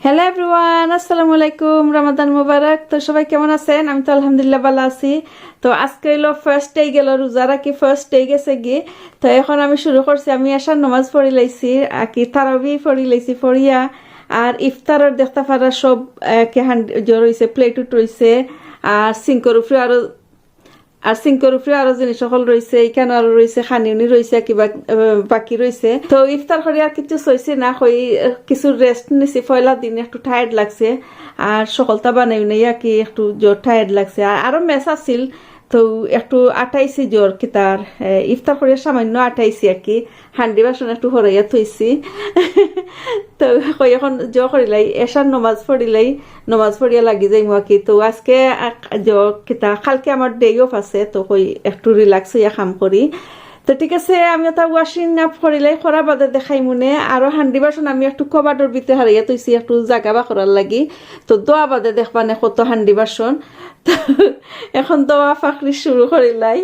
Hello everyone, আসসালামু আলাইকুম। রমাদান মুবারক। তো সবাই কেমন আছেন? আমি তো আলহামদুলিল্লাহ ভালো আছি। তো আজকে হইলো ফার্স্ট ডে গেল, রোজা রাখি ফার্স্ট ডে গেছে গিয়ে। তো এখন আমি শুরু করছি, আমি আসার নামাজ পড়ি লাইছি আর কি তারাবি পড়ি লাইছি পড়িয়া আর ইফতারের দেখতে পারা সব কে হান্ডি রয়েছে, প্লেট উঠ রয়েছে আর সিঙ্কর উপরে সিঙ্কর উপরে আরো জিনিস সকল রয়েছে, এখানে আরো রয়েছে খানিউনি রয়েছে কিবা বাকি রয়েছে। তো ইফতার করে আর কিছু চইছে না, কিছু রেস্ট নিছি। পয়লা দিন একটু টায়ার্ড লাগছে আর সকলটা বানাই নাই আর কি, একটু জোর টায়ার্ড লাগছে। আরো মেস আছিল তো একটু আটাইছি জোর কি তার ইফতার করে সামান্য আটাইছি আর কি, হান্ডি বাসন একটু হরাইয়া থইছি। তো এখন জ করিলাই এসার নমাজ পড়িয়া লাগি যাই কি। তো আজকে কিতা কালকে আমার ডে অফ আছে, তো একটু রিল্যাক্স হইয়া কাম করি। তো ঠিক আছে, আমি ওটা ওয়াশিং আপ করিলাই করা বাদে দেখাই মনে আরো হান্ডি বাসন আমি একটু কবাডর ভিতরে হারাইয়া তৈছি একটু জাগা বা করার লাগি। তো দোয়া বাদে দেখবানে কত হান্ডি বাসন। এখন দোয়া ফাকরি শুরু করিলাই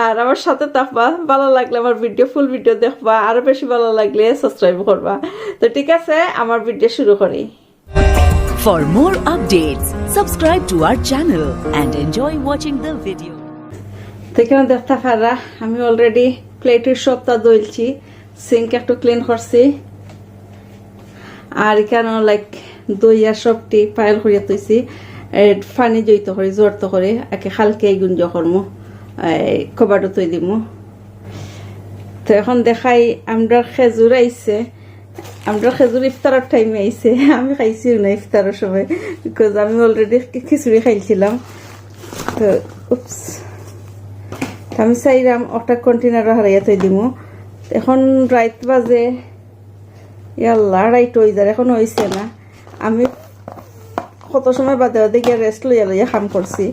আর আমার সাথে থাকবা। ভালো লাগলে আমার ফুল ভিডিও দেখবা, আরো বেশি ভালো লাগলে সাবস্ক্রাইব করবা। তো ঠিক আছে, আমার ভিডিও শুরু করি। For more updates, subscribe to our channel and enjoy watching the video. তো এখানে দেখতে পারা আমি অলরেডি প্লেটের সবটা দইলছি, সিঙ্ক একটু ক্লিন করছি আর এখানে লাইক দইয়া সবটি পাইল করিয়া তৈছি। ফানি জড়িত করে জড়িত করে একে হালকে গুঞ্জ করমু, কবাডো তৈ দিমু। তো এখন দেখাই আমরা খেজুর আইছে, আমরা খেজুর ইফতারের টাইমে আইছে। আমি খাইছি না ইফতারের সময়, বিকজ আমি অলরেডি খিচুড়ি খাইছিলাম। তো উপস আমি চাইলাম একটা কন্টেনার হারাইয়া তৈ দিমু। এখন রাইত বাজে ইয়াল্লা রাইট হয়ে যায়, এখন হয়েছে না। আমি কত সময় বাদে বাদে গিয়ে রেস্ট লইয়া লইয়া কাম করছি।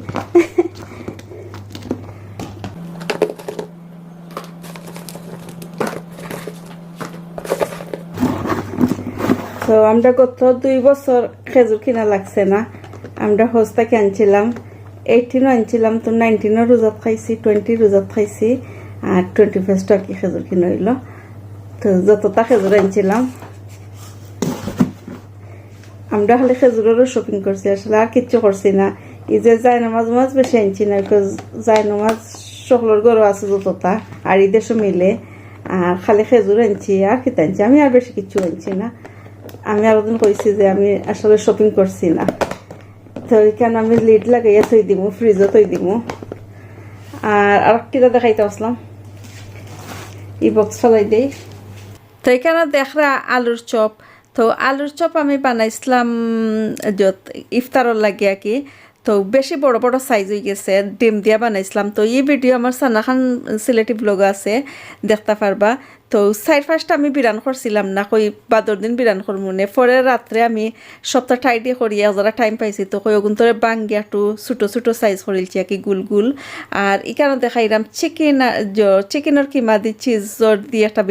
তো আমরা গত 2 বছর খেজুর কিনা লাগছে না, আমরা হোস্তাকে আনছিলাম 18 আনছিলাম। তো 19 রোজাত খাইছি, 20 রোজাত খাইছি আর 21 আর কি খেজুর কিনা হইল। তো যতটা খেজুর আনছিলাম আমরা খালি খেজুরেরও শপিং করছি, আসলে আর কিচ্ছু করছি না। এই যে জায়নামাজ বেশি আনছি না, বিকজ জায়নামাজ সকলের গরু আছে যতটা আর এই দেশও মিলে। আর খালি খেজুর আনছি আর কিতা আনছি, আমি আর বেশি কিছু আনছি না। আমি আরেকদিন কইছি যে আমি আসলে শপিং করছি না। তো এখানে আমি লিড লাগাইয়া থই দিমু, ফ্রিজও থই দিমু। আর কিতা দেখাইতে আসলাম, এই বক্স ফেলাই দেই। তো এখানে দেখরা আলুর চপ। তো আলুর চপ আমি বানাইছিলাম যত ইফতারের লাগে আর কি। তো বেশি বড় বড় সাইজ হয়ে গেছে, ডিম দিয়া বানাইছিলাম। তো এই ভিডিও আমার সানাখান সিলেটি ব্লগ আছে, দেখতে পারবা। তো 4-5টা আমি বিরান করছিলাম না, বাদর দিন বিরান করমুনে। পরে রাত্রে আমি সপ্তাহ টাইডি করিয়া যারা টাইম পাইছি তো ওগুন তোরে বাঙ্গিয়া একটু ছোটো ছোটো সাইজ করিলছি আর কি, গুল গুল। আর এখানে দেখাইলাম চিকেনের কিমা দি চিজর দিয়ে একটা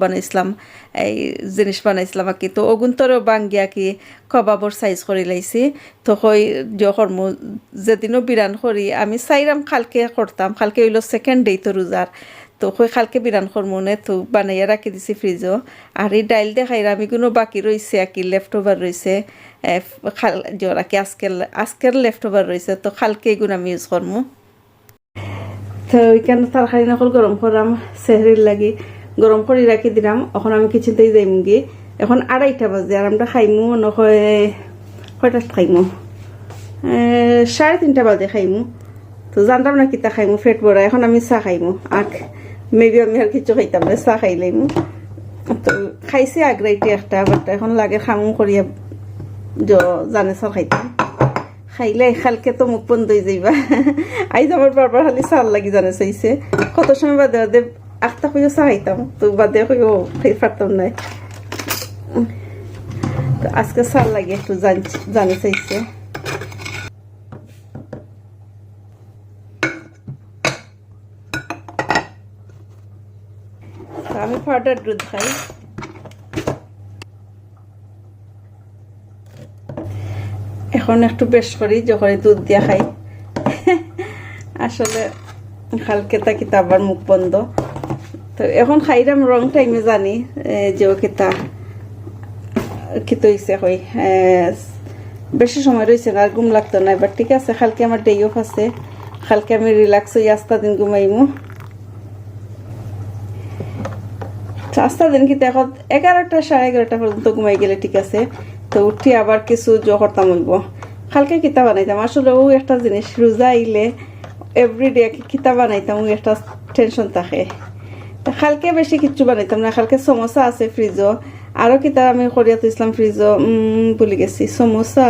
বানাইছিলাম, এই জিনিস বানাইছিলাম আর কি। তো ওগুন তোরেও বাঙ্গিয়া কি কবাবর সাইজ করে লাইছি। তো করমু যেদিনও বিরান করি আমি চাইরাম খালকে করতাম, খালকে হইল সেকেন্ড ডে তো রোজার। তো খালকে বিরান করমনে তো বানাইয়া রাখি দিছি ফ্রিজও। আর এই ডাইল দেখাইরা আমি কোনো বাকি রয়েছে আর কি, লেফট ওভার রয়েছে খাল জোর কি আজকের লেফট ওভার রয়েছে। তো খালকে এগুলো আমি ইউজ করমু। তো ওইখানে তরকারি নকল গরম করাম সেহরির লাগি, গরম করে রাখি দিলাম। এখন আমি কিচেনতেই যাইম গিয়ে, এখন 2:30 বাজে আর আমরা খাইমু নয় কয়টা খাইমু 3:30 বাজে খাইমু। তো জানতাম না কিতা খাইমু ফেট বড়া। এখন আমি চাহ খাইমু, আর মেবি আমি আর কিছু খাইতাম না, চাহ খাইলাইমু। তো খাইছি আগ্রাইতে একটা, বাট এখন লাগে খামু করিয়া জানে চাল খাইতাম। খাইলে খালকে তো মুখ বন্ধ হয়ে যাইবা। আইজ আমার বারবার খালি চাল লাগি জানে চাইছে। কত সময় বাদে বাদে 8টা হইও চাহ খাইতাম, তো বাদে হইও খাই পারতাম না। তো আজকে চাল লাগে একটু জানে চাইছে। আমি পাউডার দুধ খাই। এখন একটু বেশ করি যখন দুধ দিয়া খাই। আসলে খালকে তাকি আবার মুখ বন্ধ। তো এখন খাইরাম রং টাইমে জানি যে কিতা কি তো হইছে কই বেশি সময় রয়েছে না, আর ঘুম লাগতো না। এবার ঠিক আছে, কালকে আমার ডে অফ আছে, কালকে আমি রিল্যাক্স হই, আস্তা দিন ঘুমাইমু। আস্তা দিন কিন্তু এখন 11টা 11:30 পর্যন্ত ঘুমাই গেলে ঠিক আছে। তো উঠি আবার কিছু করতাম হইব। কালকে কিতা বানাইতাম, আসলে ও একটা জিনিস, রোজা আইলে এভরিডে কিতা বানাইতাম ও একটা টেনশন থাকে। কালকে বেশি কিচ্ছু বানাইতাম না, কালকে সমোসা আছে ফ্রিজও, আরও কিতা আমি করিয়া তুইছিলাম ফ্রিজও, ভুলে গেছি। সমোসা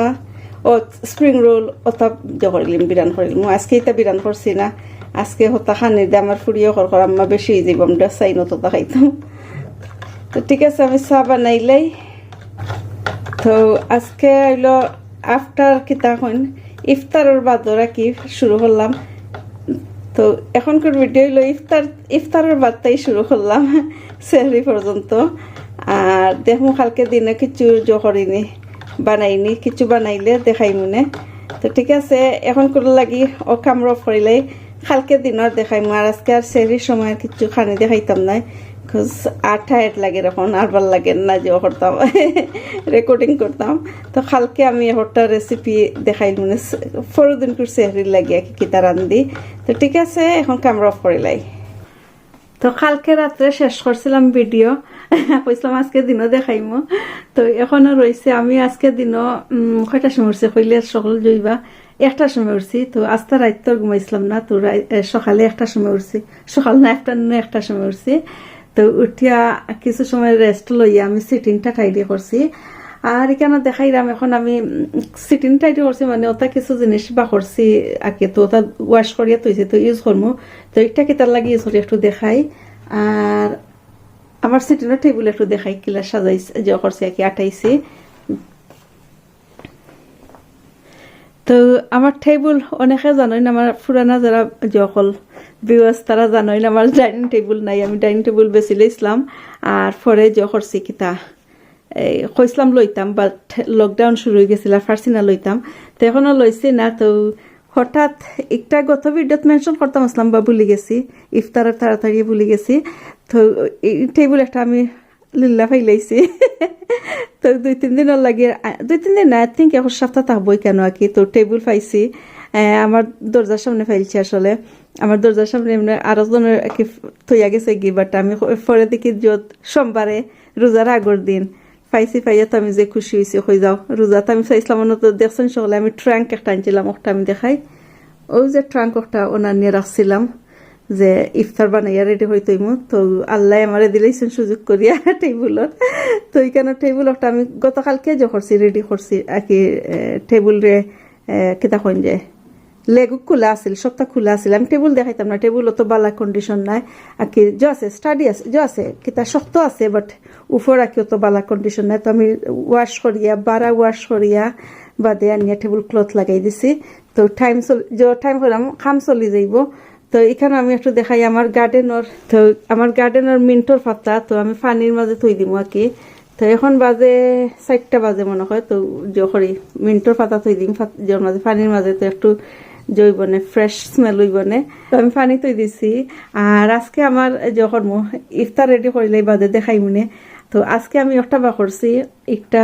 ও স্প্রিং রোল ওটা করিলিম, বিরান করিলিম। আজকে এটা বিরান করছি না, আজকে হতা খানি দিয়ে আমার ফুরিও আম্মা বেশি যাইব, আমরা চাই নতটা খাইতাম। তো ঠিক আছে, আমি চা বানাইলাই। তো আজকে হইলো আফটার কিতা হইন ইফতারের বাদরা কি শুরু করলাম। তো এখনকার ভিডিও হইলো ইফতারের বাদটাই শুরু করলাম সেহরি পর্যন্ত। আর দেখমু কালকে দিনে কিছু করিনি, বানাইনি, কিছু বানাইলে দেখাই মনে। তো ঠিক আছে, এখন করে লাগি ও কামড় করিলাই কালকে দিনের দেখাইমু। আর আজকে আর সেহরির সময় কিছু খানি দেখাইতাম নাই, আর টায়ার্ড লাগে, এখন আর ভাল লাগে না যে করতাম রেকর্ডিং করতাম। তো কালকে আমি একটা রেসিপি দেখাই মানে ফরদিন করে সেহরি লাগে কিতা রান্ধি। তো ঠিক আছে, এখন ক্যামেরা অফ করিলাই। তো কালকে রাত্রে শেষ করছিলাম ভিডিও, কইছিলাম আজকে দিনও দেখাইমো। তো এখনো রয়েছে, আমি আজকে দিনও কয়টার সময় উঠছি কইলে সকল জইবা, 1টার সময় উঠছি। তো আস্তা রাত তো ঘুমাইছিলাম না, তো সকালে 1টার সময় উঠছি, সকাল না 1টার সময় উঠছি। তো উঠিয়া কিছু সময় রেস্ট লইয়া আমি সিটিংটা টাইডি করছি। আর এখানে দেখাইলাম, এখন আমি সিটিং টাইডি করছি মানে ওটা কিছু জিনিস বা করছি আগে, তো ওটা ওয়াশ করিয়া তৈছি, তো ইউজ করবো। তো এটা কেতার লাগে ইউজ করি একটু দেখাই। আর আমার সিটিংয়ের টেবিল একটু দেখাই কিলা সাজাইছি, যে করছি আর কি আটাইছি। তো আমার টেবিল অনেকে জানোই না, আমার পুরানা যারা যখন ভিউয়ার্স তারা জানোই না আমার ডাইনিং টেবিল নাই। আমি ডাইনিং টেবিল বেশি লইছিলাম, আর পরে করছি কিতা কইসলাম লইতাম, বাট লকডাউন শুরু হয়ে গেছিল, ফার্সি না লইতাম। তো এখনও লইছি না। তো হঠাৎ একটা গত ভিডিওত মেনশন করতাম আসলাম বা ভুলে গেছি, ইফতারের তাড়াতাড়ি ভুলে গেছি। তো এই টেবিল একটা আমি লিল্লা ফাইলাইছি। তো 2-3 দিনের লাগে, 2-3 দিন না, আই থিঙ্ক এখন সপ্তাহ থাকবই কেন আর কি। তো টেবিল পাইছি আমার দরজার সামনে ফাইলছি, আসলে আমার দরজার সামনে এমনি আরো জনের কি থইয়া গেছে কি, বাট আমি পরে দেখি যত সোমবারে রোজার আগর দিন পাইছি, পাইয়া তো আমি যে খুশি হয়েছি হয়ে যাও। রোজাতে আমি চাইছিলাম তো দেখছেন সকলে, আমি ট্রাঙ্ক একটা আনছিলাম, ওটা আমি দেখাই। ওই যে ট্রাঙ্ক একটা ওনার নিয়ে রাখছিলাম যে ইফতার বানাইয়া রেডি হইতইমু। তো আল্লাহ আমারে দিলেইছেন সুযোগ করিয়া টেবিলর। তো এইখানে টেবিল একটা আমি গতকালকে যে করছি, রেডি করছি আর কি। টেবিল রে কেতা কইন যে লেগু খোলা আছিল, সপ্তাহ খোলা আছিল। আমি টেবিল দেখাইতাম না, টেবিল অত বালা কন্ডিশন নাই আর কি, যে আছে স্টাডি আছে, যে আছে কিতা শক্ত আছে, বাট উপর আর কি অত বালা কন্ডিশন নাই। তো আমি ওয়াশ করিয়া বারা ওয়াশ করিয়া বাদে আনিয়া টেবিল ক্লথ লাগাই দিছি। তো টাইম করলাম খাম চলি যাইব। তো এখানে আমি একটু দেখাই আমার গার্ডেনের, তো আমার গার্ডেনের মিন্টর পাতা, তো আমি পানির মাঝে থই দিব আর কি। তো এখন বাজে 4টা বাজে মনে হয়। তো করি মিন্টর পাতা থই দিম জোর মাঝে পানির মাঝে, তো একটু জৈবনে ফ্রেশ স্মেল হইবনে। তো আমি পানি তৈ দিছি। আর আজকে আমার যখন ইফতার রেডি করিলে বাদে দেখাই মনে। তো আজকে আমি একটা বা করছি, একটা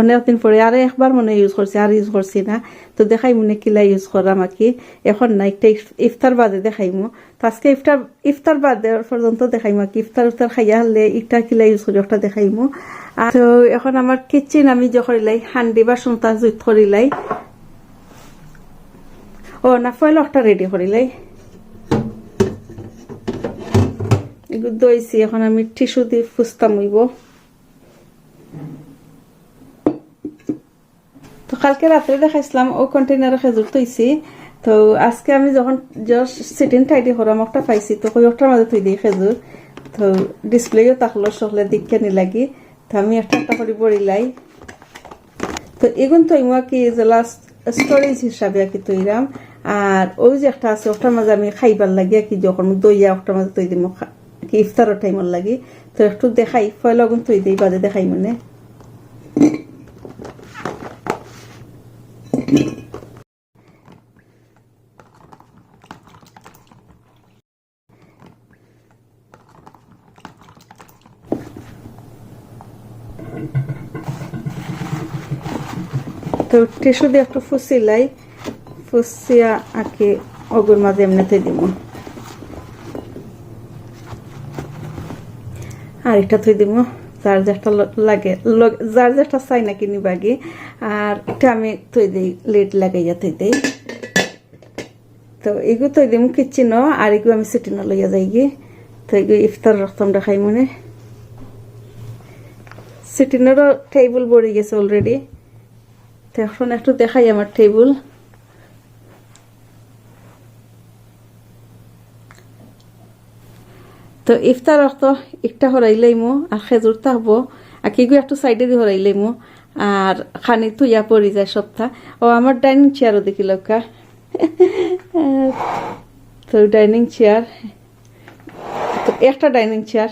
অনেকদিন পরে আর একবার মনে ইউজ করছি, আর ইউজ করছি না। তো দেখাই মনে কিলা ইউজ করাম আর কি, এখন না একটা ইফতার বাদে দেখাইমু। তো আজকে ইফতার বাদে পর্যন্ত দেখাইমু আর কি, ইফতার খাইয়া হলে একটা কিলা ইউজ করি একটা দেখাইমু। তো এখন আমার কিচেন আমি যে করিলাই হান্ডি বাসনটা জুইত করিলাই, ও না ফয়েল একটা রেডি করিলাই এগুলো দইছি। এখন আমি টিস্যু দিয়ে ফুসতাম হইব। তো কালকে রাত্রে দেখাইছিলাম ও কন্টেনারে খেজুর তৈছি। তো আজকে আমি যখন জাস্ট সিটিং টাইডি করাম একটা পাইছি, তো কই একটার মাঝে থই দিই খেজুর। তো ডিসপ্লেও থাকলো সকলে দিকে নি লাগি। তো আমি একটা একটা করে বড়িলাই। তো এগুন তৈমু কি যে লাস্ট স্টোরেজ হিসাবে আর কি তৈরাম। আর ওই যে একটা আছে ওটার মাঝে আমি খাইবার লাগি আর কি, যখন দইয়া ওটার মাঝে তৈ দিম কি ইফতারের টাইমের লাগি। তো একটু দেখাই ফয় লগন তৈ দিই বাদে দেখাই মনে। তো টিস্যু দিয়ে একটু ফুসিলাই, ফুসিয়া আঁকি ওগুর মাঝে এমনিতে দিব। আর একটা থই দিব যার যেটা লাগে, যার যেটা চাই না কিনি বাগি। আর এটা আমি থই দিই, লেট লাগাইয়া থই দিই। তো এগুলো থই দিম কিচেন, আর এগুলো আমি সিটিন লইয়া যাই গিয়ে। তো এগুলো ইফতার রকম দেখাই মনে। সিটিনেরও টেবিল ভরে গেছে অলরেডি। তো এখন একটু দেখাই আমার টেবিল। তো ইফতার তো একটা হরাই লাইমো, আর খেজুর থাকবো, আর কিগু একটু সাইডে দিয়ে হরাই লাইমো, আর খানি তুইয়া পড়ি যায় সপ্তাহ। ও আমার ডাইনিং চেয়ারও দেখি লোকা। তো ডাইনিং চেয়ার, তো একটা ডাইনিং চেয়ার,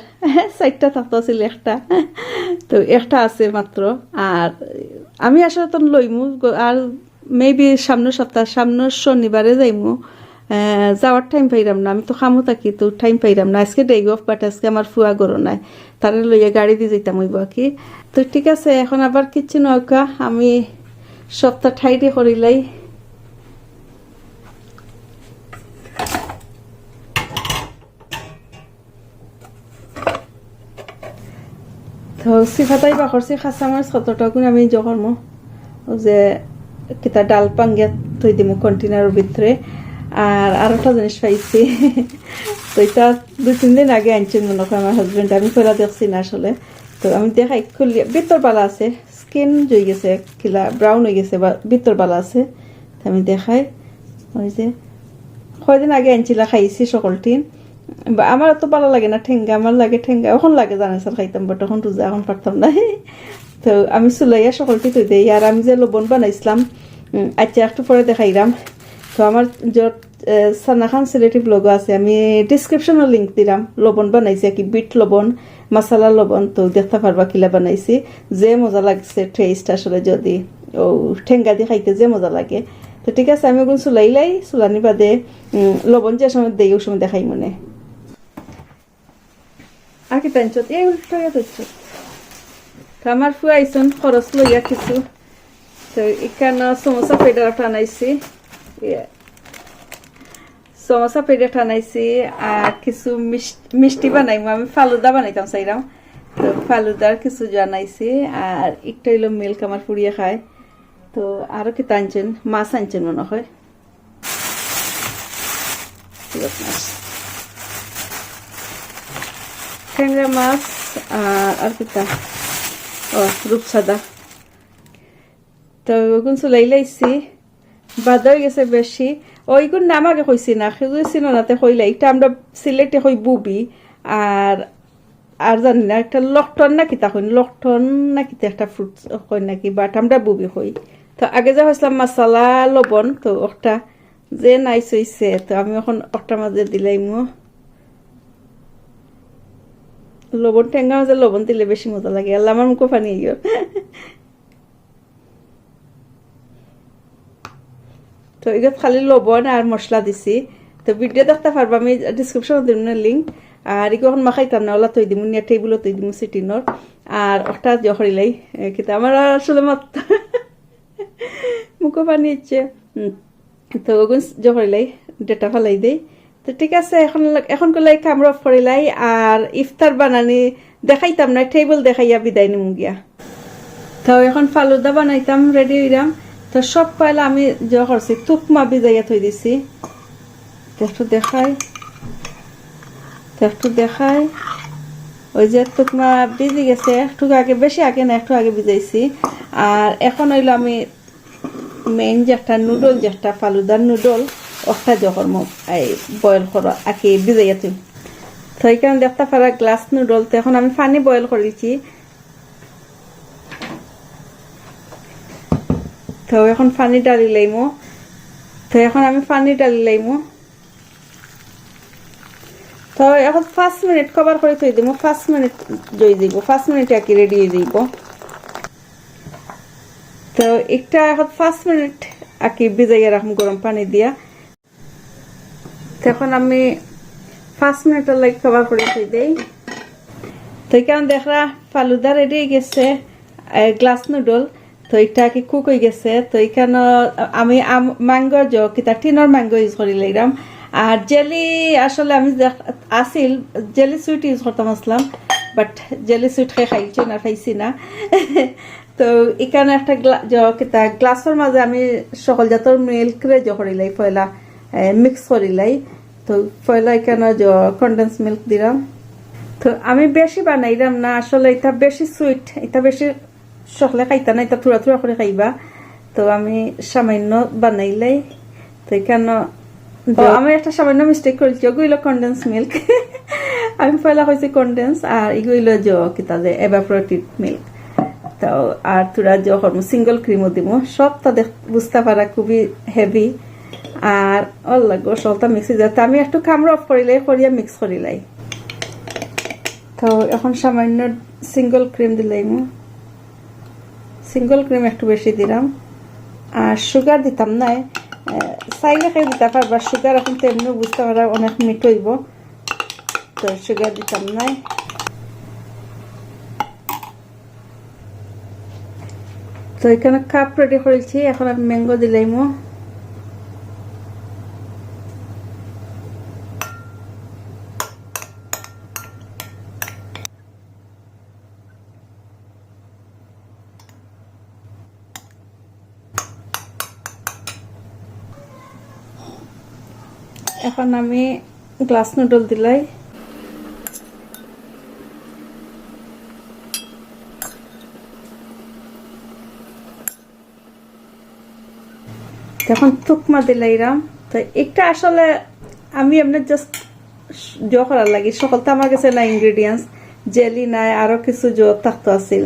4টা থাকতো ছিল একটা, তো একটা আছে মাত্র। আর আমি আসলে তো লইমু, আর মেবি সামনের সপ্তাহ, সামনের শনিবারে যাইমু। যাওয়ার টাইম পাইরাম না, আমি তো খামো থাকি, তো টাইম পাইরাম না। আজকে ডে অফ, বাট আজকে আমার ফুয়া গরো নাই, তারে লইয়া গাড়ি দিয়ে যেতাম হইব কি। তো ঠিক আছে, এখন আবার কিচ্ছু নৌকা আমি সপ্তাহ ঠাইডে করিলাই। তো সিফাতাই বা করছি খাসামার ছতটাগুন আমি জখরমো, ও যে কিতা ডাল পাঙ্গিয়া থই দিমু কন্টেনারের ভিতরে। আর আরেকটা জিনিস পাইছি, তো এটা 2-3 দিন আগে আনছেন মনে হয় আমার হাজবেন্ড, আমি ফেরা দেখছি না আসলে। তো আমি দেখাই খুলিয়া, ভিতর বালা আছে, স্কিন জই গেছে কিলা ব্রাউন হয়ে গেছে, বা ভিতর বালা আছে। তো আমি দেখাই, ওই যে কয়দিন আগে আনছিলা, খাইছি সকলটি। আমার তো ভালো লাগে না ঠেঙ্গা, আমার লাগে ঠেঙ্গা, এখন লাগে জানে স্যার খাইতাম, বাট এখন রোজা এখন পারতাম না। তো আমি চুলাইয়া সকলটি তুই দিই। আর আমি যে লবণ বানাইছিলাম, আচ্ছা একটু পরে দেখাইলাম। তো আমার যত সানা খান সিলেটি ব্লগ আছে, আমি ডিসক্রিপশনের লিঙ্ক দিলাম। লবণ বানাইছি কি বিট লবণ, মশলা লবণ, তো দেখতে পারবা কিলা বানাইছি। যে মজা লাগছে টেস্ট আসলে, যদি ও ঠেঙ্গা দিয়ে খাইতে যে মজা লাগে। তো ঠিক আছে, আমি ওগুলো চুলাইলাই, চুলানি বাদে লবণ যে সময় দেই, ওই সময় দেখাই মনে। আর কি টানছত এই উল্টাইয়া ধরছ। তো আমার ফুয়া আইসন খরচ লইয়া কিছু। তো এখানে সমোসা পেডার টানাইছি, সমোসা পেডা টানাইছি, আর কিছু মিষ্টি বানাইমু। আমি ফালুদা বানাইতাম চাইরাম, তো ফালুদার কিছু জানাইছি। আর একটা হইলো মিল্ক, আমার ফুড়িয়ে খায়। তো আরো কি আনছেন, মাছ আনছেন মনে হয়, ট্যাংরা মাছ। আর কিতা, ও রূপসাদা। তো ওগুন চুলাই লাইছি, বাদ হয়ে গেছে বেশি। ওইগুন নাম আগে কইছি না, খেয়েছিল নাতে কইলা, এটা আমরা সিলেটে কই বুবি। আর আর জানি না, একটা লকটন না কিতা কই, লকটন না কিতা একটা ফ্রুট কই নাকি, বাট আমরা বুবি কই। তো আগে যা হয়েছিলাম মশলা লবণ, তো ওটা যে নাইস হয়েছে। তো আমি এখন ওটার মাঝে দিলাইমু লবণ। ঠেঙ্গা মাঝে লবণ দিলে বেশি মজা লাগে। আল্লাহ আমার মুখো পানি গিয়ে। তো এগুলো খালি লবণ আর মশলা দিছি। তো ভিডিও দেখতে পারবো, আমি ডিসক্রিপশনে দিব না লিঙ্ক। আর এগুলো এখন মাখাইতাম না, ওলা তৈ দিমু, নিয়ে টেবিলও তৈ দিমু সিটিনর। আর ওটা জহরিলাই কিন্তু আমার আসলে মাত্র মুখো পানি ইচ্ছে। তো ওগুন জহরিলাই ডেটা ফালাই দেই। তো ঠিক আছে, এখন করলাই কামড় অফ করিলাই। আর ইফতার বানানি দেখাইতাম না, টেবিল দেখাইয়া বিদায় নিমু গিয়া। তো এখন ফালুদা বানাইতাম, রেডি হইলাম। তো সব পয়লা আমি যে করছি তুকমা ভিজাইয়া থই দিছি। একটু দেখাই, ওই যে তুকমা ভিজে গেছে, একটু আগে, বেশি আগে না, একটু আগে ভিজাইছি। আর এখন হইলো আমি মেইন যে একটা নুডল, যে একটা ফালুদার নুডল, ওটা যখন এই বয়েল করা আঁকি ভিজাইয়া থই। তো এইখানে দেখতে পারা গ্লাস নুডল। তো এখন আমি পানি বয়েল করেছি। তো এখন পানি ডালি লাইমো। তো এখন আমি পানি ডালি লাইমো। তো এখন 5 মিনিট কভার করে থই দিব। 5 মিনিট জই দিব, 5 মিনিট আঁকি রেডি হয়ে যাইব। তো একটা এখন 5 মিনিট আঁকি ভিজাইয়া রাখুন গরম পানি দিয়া। তো এখন আমি 5 মিনিটের লাগে কভার করে থই দেই। তো এখানে দেখরা ফালুদা রেডি হয়ে গেছে, গ্লাস নুডল। তো এটা কি কুক হয়ে গেছে। তো এখানে আমি ম্যাঙ্গো কিতা টিনর ম্যাঙ্গো ইউজ করি লাইলাম। আর জেলি আসলে আমি আসিল জেলি সুইট ইউজ করতাম আসলাম, বাট জেলি সুইট খাইছি না খাইছি না। তো এখানে একটা কিতা গ্লাসের মাঝে আমি সকল জাতর মিল্ক রে করিলাই পয়লা মিক্স করিলাই। তো পয়লা এখানে কন্ডেন্স মিল্ক দিলাম। তো আমি বেশি বানাইলাম না, আসলে এটা বেশি সুইট, এটা বেশি সকলে খাইতা না, এটা থোড়া থোড়া করে খাইবা। তো আমি সামান্য বানাইলাই। তো এখানে আমি একটা সামান্য মিস্টেক করেছি, ওগুলো কন্ডেন্স মিল্ক। আমি পয়লা কইছি কন্ডেন্স, আর এগুলো কিতা যে এভাপোরেটেড মিল্ক। তো আর থোড়া সিঙ্গল ক্রিমও দিব, সব তা বুঝতে পারা খুবই হেভি। আর লাগবো সবটা মিক্সি যাতে আমি একটু কামড় অফ করিলাই করিয়া মিক্স করিলাই। তো এখন সামান্য সিঙ্গল ক্রিম দিলাম, সিঙ্গল ক্রিম একটু বেশি দিলাম। আর সুগার দিতাম না, চাইলে খেয়ে দিতে পারবা। সুগার এখন তো এমনিও বুঝতে পারা অনেক মিঠ হইব, তো সুগার দিতাম না। তো এখানে কাপ রেডি করেছি, এখন আমি ম্যাঙ্গো দিলাইমো। এখন আমি গ্লাস নুডল দিলাই। এখন তুকমা দিলাইরাম। তো একটা আসলে আমি এমনি জাস্ট করার লাগি, সকল তো আমার কাছে না ইনগ্রেডিয়েন্টস, জেলি নাই, আরো কিছু থাকতো আছিল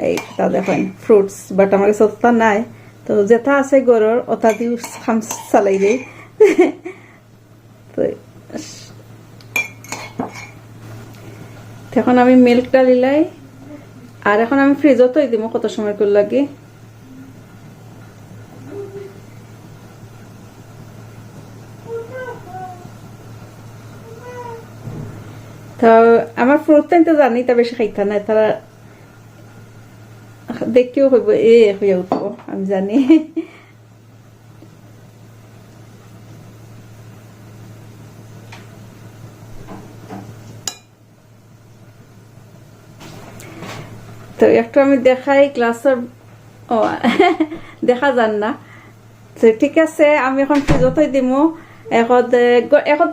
এই তা দেখেন ফ্রুটস, বাট আমার কাছে অতটা নাই। তো যেটা আছে গরুর ওটা দিয়ে খাম চালাই দেই। তো এখন আমি মিল্কটা দিলাই, আর এখন আমি ফ্রিজও দিব কত সময় করে লাগে। তো আমার ফ্রুট তো জানি তা বেশি খাইতা না, তারা দেখেও হইব হইয়া উঠবো আমি জানি। তো একটু আমি দেখাই গ্লাসের, ও দেখা যান না। তো ঠিক আছে, আমি এখন ফ্রিজতই দিমু। এক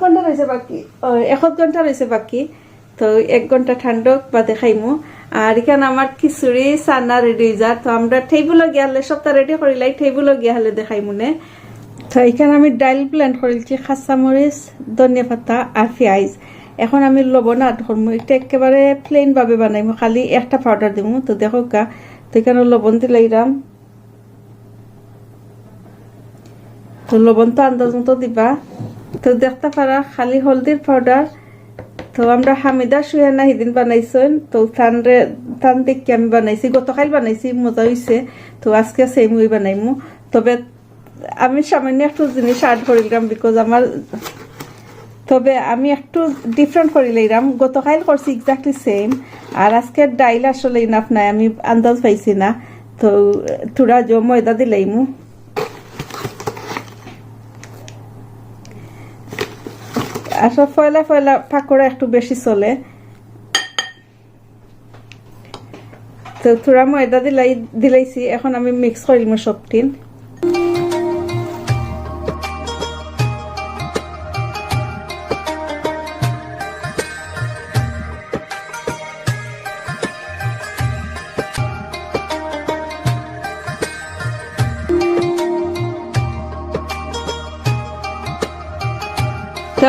ঘন্টা রয়েছে বাকি, 1 ঘন্টা রয়েছে বাকি। তো 1 ঘন্টা ঠান্ডক বা দেখাইমু। আর এখানে আমার খিচুড়ি চানা রেডি হয়ে যায়। তো আমরা টেবিলও গিয়া হলে সবটা রেডি করিলাই, টেবিলও গিয়া হলে দেখাইমুনে। তো এখানে আমি ডাইল ব্লেন্ড করেছি, কাঁচামরিচ, ধনিয়া পাতা আর পেঁয়াজ। এখন আমি লবণ আদ করবো, এটা একেবারে প্লেন ভাবে বানাইমু, খালি একটা পাউডার দিব। তো দেখো গা, তো এখানে লবণ দিলাইরাম। তো লবণ তো আন্দাজ মতো দিবা। তো দেখতে পারা খালি হলদির পাউডার। তো আমরা হামিদা সুহানা সেদিন বানাইছেন, তো থান দেখি আমি বানাইছি, গতকাল বানাইছি, মজা হয়েছে। তো আজকে সেম ওই বানাইমু। তবে আমি সামান্য একটু জিনিস আড করিলাম, বিকজ আমার, তবে আমি একটু ডিফারেন্ট করিলাম। গতকাল করছি এক্স্যাক্টলি সেম, আর আজকে ডাইল আসলে ইনাফ নাই, আমি আন্দাজ পাইছি না। তো থোড়া ময়দা দিলাইমু। আসলে ফয়লা ফয়লা পাকোড়া একটু বেশি চলে। তো থোড়া ময়দা দিলাইছি, এখন আমি মিক্স করিম সবটিন।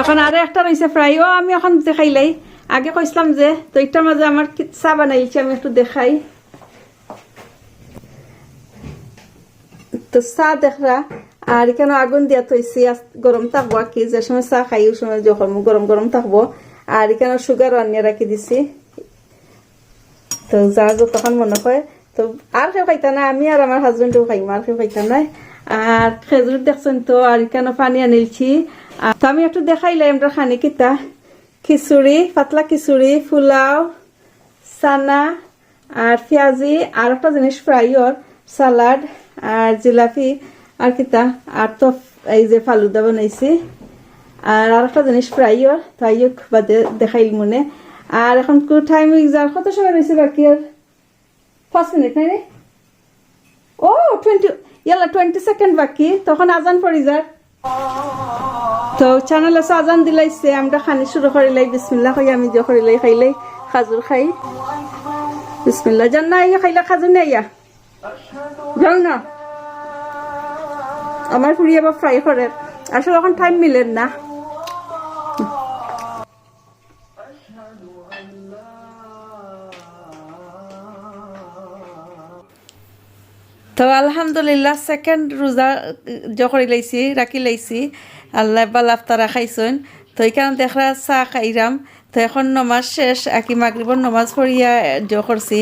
এখন আরো একটা রয়েছে ফ্রাইও, আমি এখন দেখাইলাই। আগে কইছিলাম যে, তো এটার মাঝে আমার চা বানাইছি, আমি একটু দেখাই। তো চা দেখরা, আর এখানে আগুন দিয়া তৈছি, গরম থাকবো আর কি, যে সময় চা খাই ওই সময় যখন গরম গরম থাকবো। আর এখানে সুগার আনিয়ে রাখি দিছি। তো যার যতক্ষণ মনে হয়, তো আর কেউ খাইতা না, আমি আর আমার হাজবেন্ডও খাইম, আর কেউ খাইতা নাই। আর খেজুর দেখছেন তো, আর এখানে পানি আনিলছি। তো আমি একটু দেখাইলাই আমরা খানি কিতা, খিচুড়ি, পাতলা খিচুড়ি, পোলাও, চানা আর পেঁয়াজি, আর একটা জিনিস ফ্রাইর সালাড আর জিলাপি আর কিতা আর তো এই যে ফালুদা বানাইছি আর একটা জিনিস ফ্রাইও তাইও বাদে দেখাইল মনে আর এখন টাইম এক্সাম কত সময় রয়েছে বাকি আর 5 মিনিট নাই রে ও 20 সেকেন্ড বাকি তখন আজান পড়ি যার তো চ্যানেলে আজান দিলাইছে আমরা খানি শুরু করিলাই বিসমিল্লাহ কই আমি যে করিলাই খাইলাই খাজুর খাই বিসমিল্লাহ জান্না ইয়া খাইলা খাজুর নাই ইয়া যাও না আমার ফুরি আবার ফ্রাই করে আসলে এখন টাইম মিলেন না তো আলহামদুলিল্লাহ সেকেন্ড রোজা জখরি লাইছি রাখি লাইছি আল্লাহ বালাফ তারা খাইছেন তো এখানে দেখরা চাহ খাইরাম তো এখন নমাজ শেষ আকি মাগরিবর নমাজ পড়িয়া করছি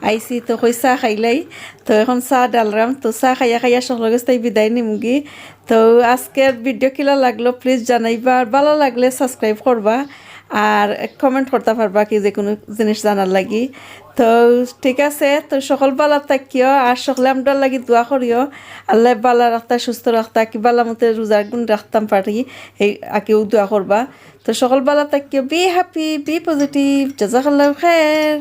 আইসি তো কই চাহ খাইলাই তো এখন চাহ ডালরাম তো চাহ খাইয়া খাইয়া সকলকে তাই বিদায় নিমগি তো আজকের ভিডিও কিলা লাগলো প্লিজ জানাইবা আর ভালো লাগলে সাবস্ক্রাইব করবা আর কমেন্ট করতে পারবা কি যে কোনো জিনিস জানার লাগি তো ঠিক আছে তো সকল বালা থাকিও আর সকলে আমরা লাগি দোয়া করিও আল্লাহ বালা রাখতা সুস্থ রাখতা কি বালা মতে রোজার গুণ রাখতাম পারি এই আকেও দোয়া করবা তো সকল বালা থাকিও be happy be positive জাজাকাল্লাহু Khair.